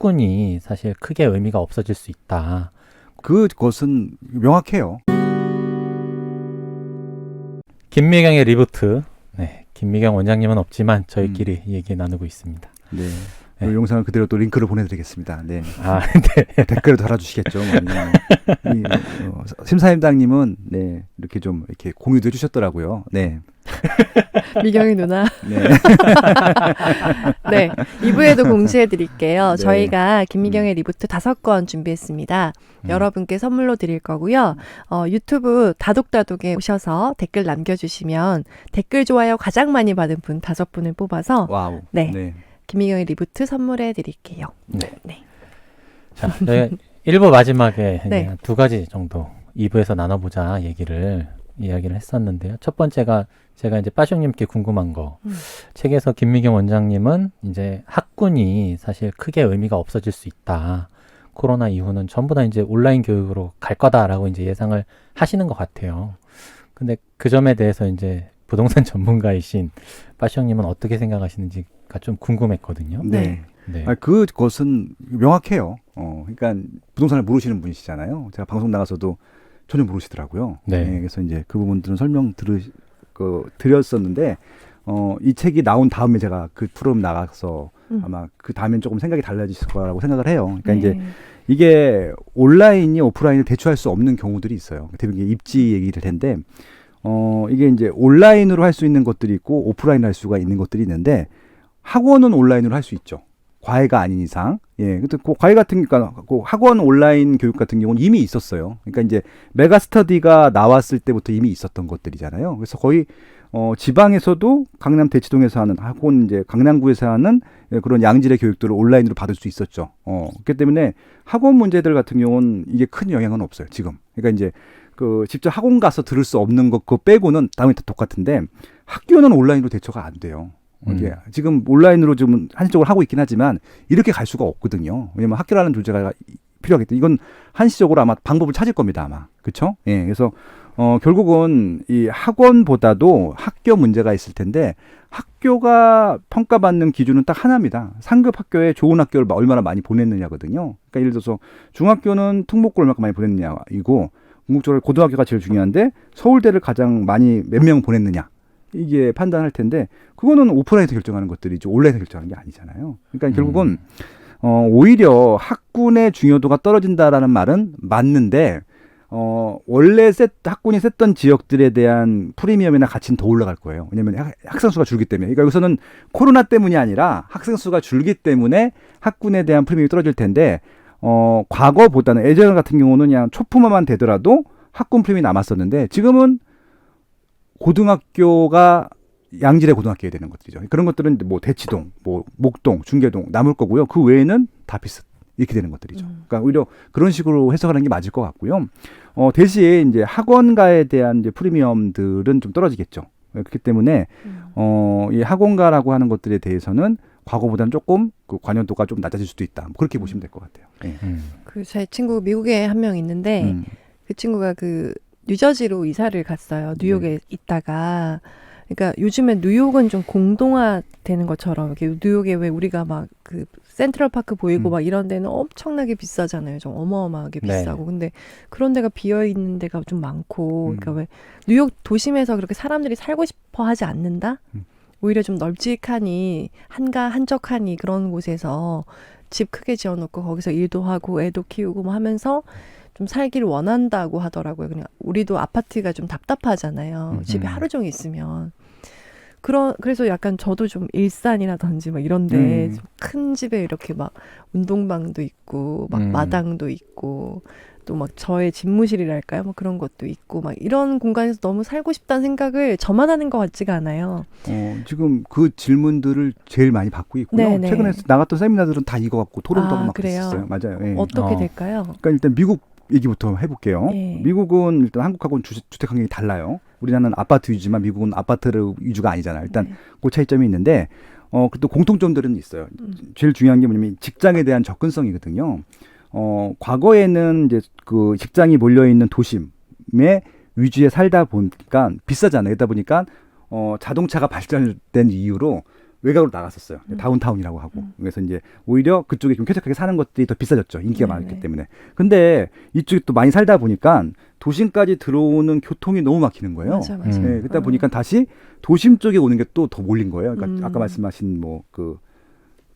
학군이 사실 크게 의미가 없어질 수 있다. 그것은 명확해요. 김미경의 리부트. 네, 김미경 원장님은 없지만 저희끼리 얘기 나누고 있습니다. 네. 네. 이 영상을 그대로 또 링크를 보내드리겠습니다. 네. 아, 네. 댓글을 달아주시겠죠. 심사임당님은 네 이렇게 좀 이렇게 공유도 해주셨더라고요. 네. 미경이 누나. 네. 네. 2부에도 공지해드릴게요. 네. 저희가 김미경의 리부트 5권 준비했습니다. 여러분께 선물로 드릴 거고요. 유튜브 다독다독에 오셔서 댓글 남겨주시면 댓글 좋아요 가장 많이 받은 분 5분을 뽑아서 와우. 네. 네. 김미경의 리부트 선물해 드릴게요. 네. 네. 자, 저희 1부 마지막에 네. 이제 2가지 정도 2부에서 나눠보자 이야기를 했었는데요. 첫 번째가 제가 이제 빠숑님께 궁금한 거. 책에서 김미경 원장님은 이제 학군이 사실 크게 의미가 없어질 수 있다. 코로나 이후는 전부 다 이제 온라인 교육으로 갈 거다라고 이제 예상을 하시는 것 같아요. 근데 그 점에 대해서 이제 부동산 전문가이신 빠숑님은 어떻게 생각하시는지가 좀 궁금했거든요. 네. 네. 그것은 명확해요. 그러니까 부동산을 모르시는 분이시잖아요. 제가 방송 나가서도 전혀 모르시더라고요. 네. 그래서 이제 그 부분들은 드렸었는데 이 책이 나온 다음에 제가 그 프로그램 나가서 아마 그 다음엔 조금 생각이 달라지실 거라고 생각을 해요. 그러니까 이제 이게 온라인이 오프라인을 대체할 수 없는 경우들이 있어요. 대부분 이게 입지 얘기를 텐데 이게 이제 온라인으로 할 수 있는 것들이 있고 오프라인으로 할 수가 있는 것들이 있는데 학원은 온라인으로 할 수 있죠. 과외가 아닌 이상. 예. 근데 그 과외 같은 그러니까 그 학원 온라인 교육 같은 경우는 이미 있었어요. 그러니까 이제 메가 스터디가 나왔을 때부터 이미 있었던 것들이잖아요. 그래서 거의 지방에서도 강남 대치동에서 하는 학원 이제 강남구에서 하는 그런 양질의 교육들을 온라인으로 받을 수 있었죠. 그렇기 때문에 학원 문제들 같은 경우는 이게 큰 영향은 없어요. 지금. 그러니까 이제 그 직접 학원 가서 들을 수 없는 것 그거 빼고는 다음에 다 똑같은데 학교는 온라인으로 대처가 안 돼요. 이게 지금 온라인으로 좀 한시적으로 하고 있긴 하지만 이렇게 갈 수가 없거든요. 왜냐면 학교라는 존재가 필요하기 때문에 이건 한시적으로 아마 방법을 찾을 겁니다. 아마. 그렇죠? 예. 그래서 결국은 이 학원보다도 학교 문제가 있을 텐데 학교가 평가받는 기준은 딱 하나입니다. 상급 학교에 좋은 학교를 얼마나 많이 보냈느냐거든요. 그러니까 예를 들어서 중학교는 특목고를 얼마나 많이 보냈느냐이고 궁극적으로 고등학교가 제일 중요한데 서울대를 가장 많이 몇 명 보냈느냐. 이게 판단할 텐데 그거는 오프라인에서 결정하는 것들이지 온라인에서 결정하는 게 아니잖아요. 그러니까 결국은 오히려 학군의 중요도가 떨어진다라는 말은 맞는데 원래 학군이 셌던 지역들에 대한 프리미엄이나 가치는 더 올라갈 거예요. 왜냐하면 학생 수가 줄기 때문에. 그러니까 여기서는 코로나 때문이 아니라 학생 수가 줄기 때문에 학군에 대한 프리미엄이 떨어질 텐데 과거보다는 예전 같은 경우는 그냥 초품화만 되더라도 학군 프리미엄이 남았었는데 지금은 고등학교가 양질의 고등학교에 되는 것들이죠. 그런 것들은 뭐 대치동, 뭐 목동, 중계동 남을 거고요. 그 외에는 다 비슷 이렇게 되는 것들이죠. 그러니까 오히려 그런 식으로 해석하는 게 맞을 것 같고요. 대신 이제 학원가에 대한 이제 프리미엄들은 좀 떨어지겠죠. 그렇기 때문에 이 학원가라고 하는 것들에 대해서는 과거보다는 조금 그 관여도가 좀 낮아질 수도 있다. 그렇게 보시면 될 것 같아요. 네. 그 제 친구 미국에 한 명 있는데 그 친구가 그 뉴저지로 이사를 갔어요. 뉴욕에 있다가. 그러니까 요즘에 뉴욕은 좀 공동화되는 것처럼 이렇게 뉴욕에 왜 우리가 막 그 센트럴파크 보이고 막 이런 데는 엄청나게 비싸잖아요. 좀 어마어마하게 비싸고. 근데 그런 데가 비어 있는 데가 좀 많고. 그러니까 왜 뉴욕 도심에서 그렇게 사람들이 살고 싶어 하지 않는다? 오히려 좀 널찍하니 한적하니 그런 곳에서 집 크게 지어놓고 거기서 일도 하고 애도 키우고 뭐 하면서 좀 살기를 원한다고 하더라고요. 그냥 우리도 아파트가 좀 답답하잖아요. 집에 하루 종일 있으면. 그래서 약간 저도 좀 일산이라든지 막 이런데 좀 큰 집에 이렇게 막 운동방도 있고 막 마당도 있고 또 막 저의 집무실이랄까요? 뭐 그런 것도 있고 막 이런 공간에서 너무 살고 싶다는 생각을 저만 하는 것 같지가 않아요. 지금 그 질문들을 제일 많이 받고 있고요. 네네. 최근에 나갔던 세미나들은 다 이거 갖고 토론도 하고 막 그래요? 그랬었어요. 맞아요. 예. 어떻게 될까요? 그러니까 일단 미국 얘기부터 해볼게요. 네. 미국은 일단 한국하고는 주택 환경이 달라요. 우리나라는 아파트 위주지만 미국은 아파트 위주가 아니잖아요. 일단 그 차이점이 있는데 또 공통점들은 있어요. 제일 중요한 게 뭐냐면 직장에 대한 접근성이거든요. 과거에는 이제 그 직장이 몰려 있는 도심의 위주에 살다 보니까 비싸잖아요. 그러다 보니까 자동차가 발달된 이유로 외곽으로 나갔었어요. 다운타운이라고 하고. 그래서 이제 오히려 그쪽에 좀 쾌적하게 사는 것들이 더 비싸졌죠. 인기가 네네. 많았기 때문에. 근데 이쪽에 또 많이 살다 보니까 도심까지 들어오는 교통이 너무 막히는 거예요. 맞아, 맞아. 음. 그러다 보니까 다시 도심 쪽에 오는 게 또 더 몰린 거예요. 그러니까 아까 말씀하신 뭐 그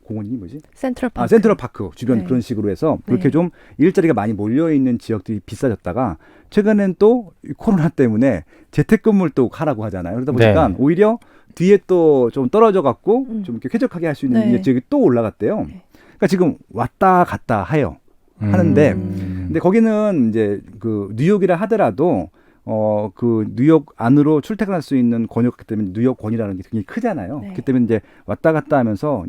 공원이 뭐지? 센트럴파크. 센트럴파크 주변 네. 그런 식으로 해서 그렇게 네. 좀 일자리가 많이 몰려있는 지역들이 비싸졌다가 최근엔 또 코로나 때문에 재택근무를 또 하라고 하잖아요. 그러다 보니까 네. 오히려 뒤에 또 좀 떨어져 갖고 좀 음. 이렇게 쾌적하게 할 수 있는 네. 지역이 또 올라갔대요. 네. 그러니까 지금 왔다 갔다 해요. 하는데 근데 거기는 이제 그 뉴욕이라 하더라도 그 뉴욕 안으로 출퇴근할 수 있는 권역이기 때문에 뉴욕권이라는 게 굉장히 크잖아요. 네. 그렇기 때문에 이제 왔다 갔다 하면서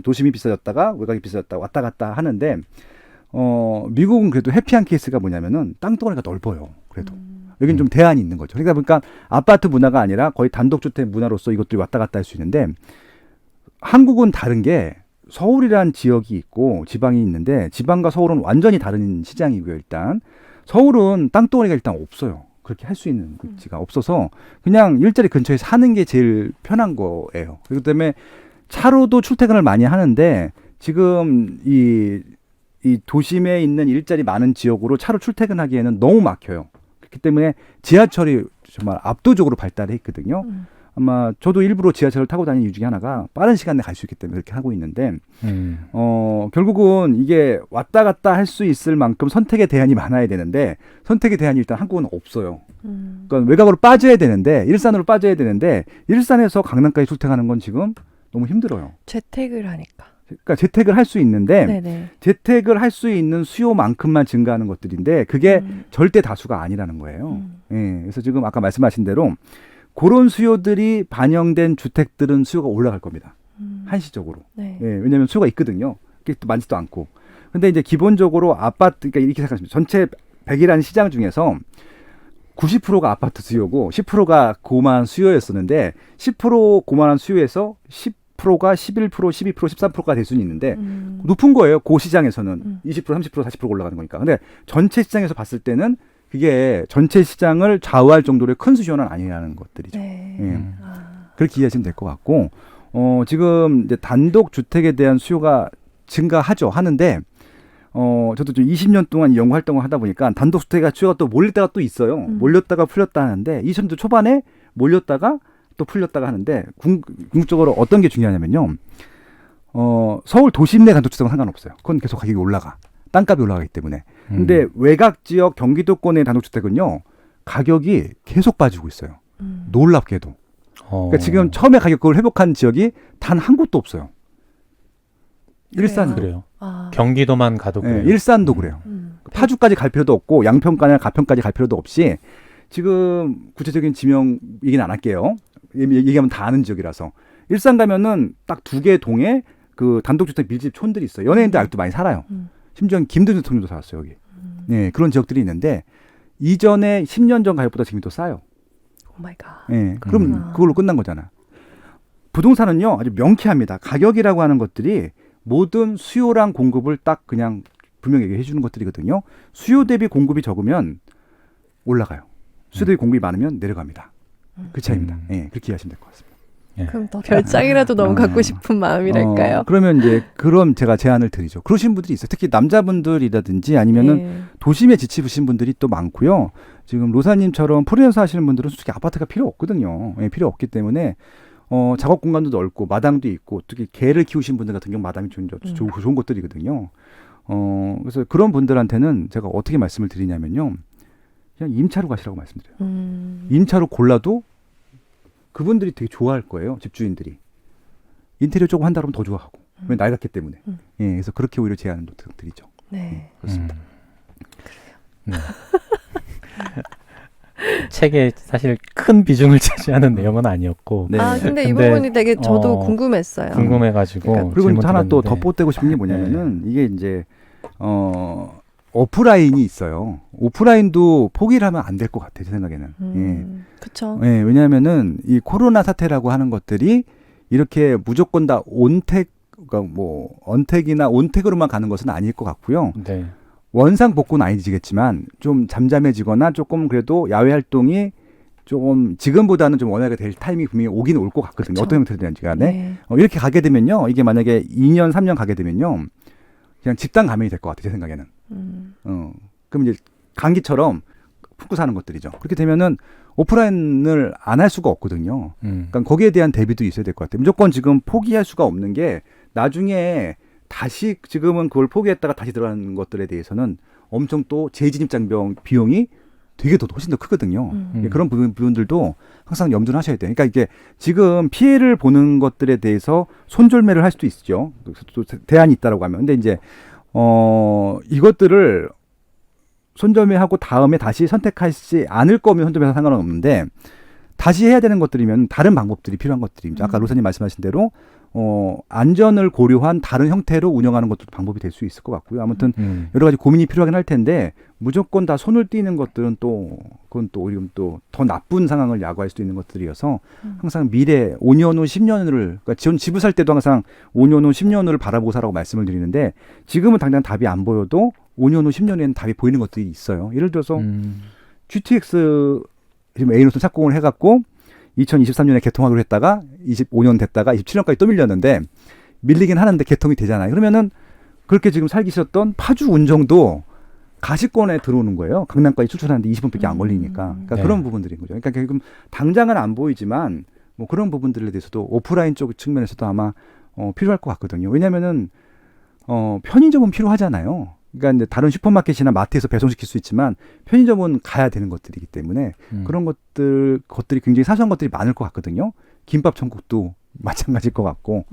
도심이 비싸졌다가 외곽이 비싸졌다가 왔다 갔다 하는데 미국은 그래도 해피한 케이스가 뭐냐면은 땅덩어리가 넓어요. 그래도 여긴 좀 대안이 있는 거죠. 그러니까 보니까 아파트 문화가 아니라 거의 단독주택 문화로서 이것들이 왔다 갔다 할 수 있는데 한국은 다른 게 서울이란 지역이 있고 지방이 있는데 지방과 서울은 완전히 다른 시장이고요. 일단 서울은 땅덩어리가 일단 없어요. 그렇게 할 수 있는 위치가 없어서 그냥 일자리 근처에 사는 게 제일 편한 거예요. 그렇기 때문에 차로도 출퇴근을 많이 하는데 지금 이 도심에 있는 일자리 많은 지역으로 차로 출퇴근하기에는 너무 막혀요. 그렇기 때문에 지하철이 정말 압도적으로 발달해 있거든요. 아마 저도 일부러 지하철을 타고 다니는 이유 중에 하나가 빠른 시간 내에 갈 수 있기 때문에 그렇게 하고 있는데 결국은 이게 왔다 갔다 할 수 있을 만큼 선택의 대안이 많아야 되는데 선택의 대안이 일단 한국은 없어요. 그러니까 외곽으로 빠져야 되는데 일산으로 빠져야 되는데 일산에서 강남까지 출퇴근하는 건 지금 너무 힘들어요. 재택을 하니까. 그러니까 재택을 할 수 있는데 네네. 재택을 할 수 있는 수요만큼만 증가하는 것들인데 그게 절대 다수가 아니라는 거예요. 예, 그래서 지금 아까 말씀하신 대로 그런 수요들이 반영된 주택들은 수요가 올라갈 겁니다. 한시적으로. 네. 예, 왜냐하면 수요가 있거든요. 그게 또 많지도 않고. 근데 이제 기본적으로 아파트, 그러니까 이렇게 생각하시면 전체 100이라는 시장 중에서 90%가 아파트 수요고 10%가 고만한 수요였었는데 10% 고만한 수요에서 10%가 11%, 12%, 13%가 될 수는 있는데 높은 거예요. 그 시장에서는 20%, 30%, 40% 올라가는 거니까. 근데 전체 시장에서 봤을 때는 그게 전체 시장을 좌우할 정도의 큰 수요는 아니라는 것들이죠. 네. 예. 그렇게 이해하시면 될 것 같고, 지금 이제 단독 주택에 대한 수요가 하는데, 저도 좀 20년 동안 이 연구 활동을 하다 보니까 단독 주택의 수요가 또 몰릴 때가 또 있어요. 몰렸다가 풀렸다 하는데, 2000년대 초반에 몰렸다가 또 풀렸다가 하는데, 궁극적으로 어떤 게 중요하냐면요. 서울 도심 내 단독 주택은 상관없어요. 그건 계속 가격이 올라가. 땅값이 올라가기 때문에. 근데 외곽 지역 경기도권의 단독주택은요. 가격이 계속 빠지고 있어요. 놀랍게도. 그러니까 지금 처음에 가격을 회복한 지역이 단 한 곳도 없어요. 일산도. 그래요. 아. 경기도만 가도 그래요. 일산도 그래요. 파주까지 갈 필요도 없고 양평가나 가평까지 갈 필요도 없이 지금 구체적인 지명 얘기는 안 할게요. 얘기하면 다 아는 지역이라서. 일산 가면은 딱 2개 동에 그 단독주택 밀집 촌들이 있어요. 연예인들 아직도 많이 살아요. 심지어 김대중 대통령도 살았어요, 여기. 네, 그런 지역들이 있는데 이전에 10년 전 가격보다 지금이 더 싸요. 오 마이 갓. 네, 그럼 그걸로 끝난 거잖아. 부동산은요, 아주 명쾌합니다. 가격이라고 하는 것들이 모든 수요랑 공급을 딱 그냥 분명히 얘기해 주는 것들이거든요. 수요 대비 공급이 적으면 올라가요. 수요 대비 공급이 많으면 내려갑니다. 그 차이입니다. 네, 그렇게 이해하시면 될 것 같습니다. 그럼 더 별장이라도 너무 갖고 싶은 마음이랄까요? 그러면 이제 그럼 제가 제안을 드리죠. 그러신 분들이 있어요. 특히 남자분들이라든지 아니면은 네. 도심에 지치신 분들이 또 많고요. 지금 로사님처럼 프리랜서 하시는 분들은 솔직히 아파트가 필요 없거든요. 예, 필요 없기 때문에 작업 공간도 넓고 마당도 있고 특히 개를 키우신 분들 같은 경우 마당이 좋은 것들이거든요. 그래서 그런 분들한테는 제가 어떻게 말씀을 드리냐면요. 그냥 임차로 가시라고 말씀드려요. 임차로 골라도 그분들이 되게 좋아할 거예요. 집주인들이. 인테리어 조금 한다 그러면 더 좋아하고. 왜 낡았기 때문에. 예, 그래서 그렇게 오히려 제안을 드리죠. 네. 그렇습니다. 네. 책에 사실 큰 비중을 차지하는 내용은 아니었고 네. 아, 근데 이 근데, 부분이 되게 저도 궁금했어요. 궁금해가지고 그러니까 그리고 질문 하나 또 드렸는데. 덧보태고 싶은 게 뭐냐면은 이게 이제 오프라인이 있어요. 오프라인도 포기를 하면 안 될 것 같아요. 제 생각에는. 그렇죠. 예. 예, 왜냐하면은 이 코로나 사태라고 하는 것들이 이렇게 무조건 다 그러니까 뭐 언택이나 온택으로만 가는 것은 아닐 것 같고요. 네. 원상복구는 아니지겠지만 좀 잠잠해지거나 조금 그래도 야외 활동이 조금 지금보다는 좀 원활하게 될 타이밍이 분명히 오긴 올 것 같거든요. 그쵸. 어떤 형태든지 간에. 네. 이렇게 가게 되면요. 이게 만약에 2년, 3년 가게 되면요. 그냥 집단 감염이 될 것 같아요. 제 생각에는. 그럼 이제 감기처럼 품고 사는 것들이죠. 그렇게 되면은 오프라인을 안 할 수가 없거든요. 그러니까 거기에 대한 대비도 있어야 될 것 같아요. 무조건 지금 포기할 수가 없는 게 나중에 다시 지금은 그걸 포기했다가 다시 들어가는 것들에 대해서는 엄청 또 재진입 장병 비용이 되게 더 훨씬 더 크거든요. 그런 부분들도 항상 염두를 하셔야 돼요. 그러니까 이게 지금 피해를 보는 것들에 대해서 손절매를 할 수도 있죠. 또 대안이 있다라고 하면. 근데 이제 이것들을 손절매하고 다음에 다시 선택하지 않을 거면 손절매해서 상관은 없는데 다시 해야 되는 것들이면 다른 방법들이 필요한 것들입니다. 아까 로사님 말씀하신 대로 안전을 고려한 다른 형태로 운영하는 것도 방법이 될 수 있을 것 같고요. 아무튼 여러 가지 고민이 필요하긴 할 텐데 무조건 다 손을 띄는 것들은 또 그건 또 오히려 또 더 나쁜 상황을 야구할 수도 있는 것들이어서 항상 미래 5년 후 10년을 그러니까 집을 살 때도 항상 5년 후 10년 후를 바라보고 사라고 말씀을 드리는데 지금은 당장 답이 안 보여도 5년 후 10년 후에는 답이 보이는 것들이 있어요. 예를 들어서 GTX 지금 A노선 착공을 해갖고 2023년에 개통하기로 했다가 25년 됐다가 27년까지 또 밀렸는데 밀리긴 하는데 개통이 되잖아요. 그러면은 그렇게 지금 살기 싫었던 파주 운정도 가시권에 들어오는 거예요. 강남까지 출출하는데 20분밖에 안 걸리니까. 그러니까 네. 그런 부분들인 거죠. 그러니까 지금 당장은 안 보이지만 뭐 그런 부분들에 대해서도 오프라인 쪽 측면에서도 아마 필요할 것 같거든요. 왜냐면은 편의점은 필요하잖아요. 그러니까 이제 다른 슈퍼마켓이나 마트에서 배송시킬 수 있지만 편의점은 가야 되는 것들이기 때문에 그런 것들이 굉장히 사소한 것들이 많을 것 같거든요. 김밥 천국도 마찬가지일 것 같고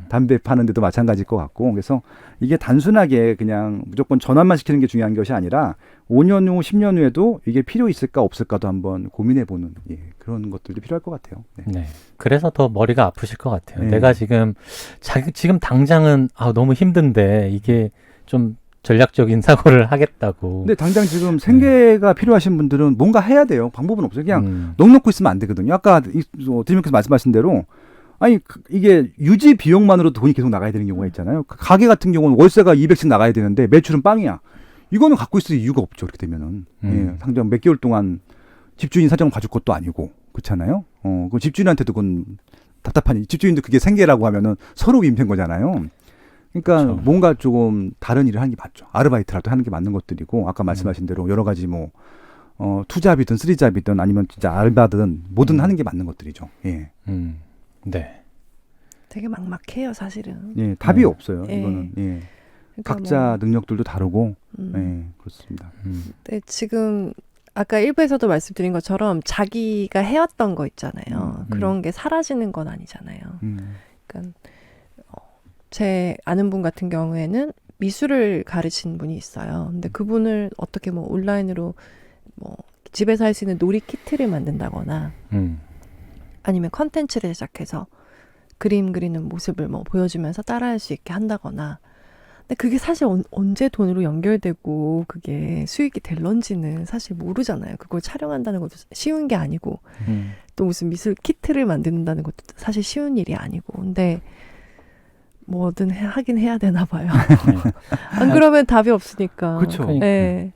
담배 파는 데도 마찬가지일 것 같고 그래서 이게 단순하게 그냥 무조건 전환만 시키는 게 중요한 것이 아니라 5년 후 10년 후에도 이게 필요 있을까 없을까도 한번 고민해보는 그런 것들도 필요할 것 같아요. 네. 네. 그래서 더 머리가 아프실 것 같아요. 네. 내가 지금 당장은 너무 힘든데 이게 좀 전략적인 사고를 하겠다고. 근데 당장 지금 생계가 필요하신 분들은 뭔가 해야 돼요. 방법은 없어요. 그냥 넉넉고 있으면 안 되거든요. 아까 드림님께서 말씀하신 대로 아니 이게 유지 비용만으로도 돈이 계속 나가야 되는 경우가 있잖아요. 가게 같은 경우는 월세가 200씩 나가야 되는데 매출은 빵이야. 이거는 갖고 있을 이유가 없죠. 그렇게 되면은 상장 몇 개월 동안 집주인 사정 봐줄 것도 아니고 그렇잖아요. 그 집주인한테도 그건 답답하니 집주인도 그게 생계라고 하면은 서로 힘든 거잖아요. 그러니까 그렇죠. 뭔가 조금 다른 일을 하는 게 맞죠. 아르바이트라도 하는 게 맞는 것들이고 아까 말씀하신 대로 여러 가지 뭐 투잡이든 쓰리잡이든 아니면 진짜 알바든 뭐든 하는 게 맞는 것들이죠. 예. 네. 되게 막막해요, 사실은. 예, 답이 네. 없어요. 예. 이거는 예. 그러니까 각자 능력들도 다르고 예, 그렇습니다. 네, 지금 아까 일부에서도 말씀드린 것처럼 자기가 해왔던 거 있잖아요. 그런 게 사라지는 건 아니잖아요. 그러니까 제 아는 분 같은 경우에는 미술을 가르친 분이 있어요. 근데 그분을 어떻게 뭐 온라인으로 뭐 집에서 할 수 있는 놀이 키트를 만든다거나 아니면 컨텐츠를 제작해서 그림 그리는 모습을 뭐 보여주면서 따라할 수 있게 한다거나. 근데 그게 사실 언제 돈으로 연결되고 그게 수익이 될런지는 사실 모르잖아요. 그걸 촬영한다는 것도 쉬운 게 아니고 또 무슨 미술 키트를 만든다는 것도 사실 쉬운 일이 아니고. 근데 뭐든 하긴 해야 되나 봐요. 안 그러면 답이 없으니까. 그렇죠. 네.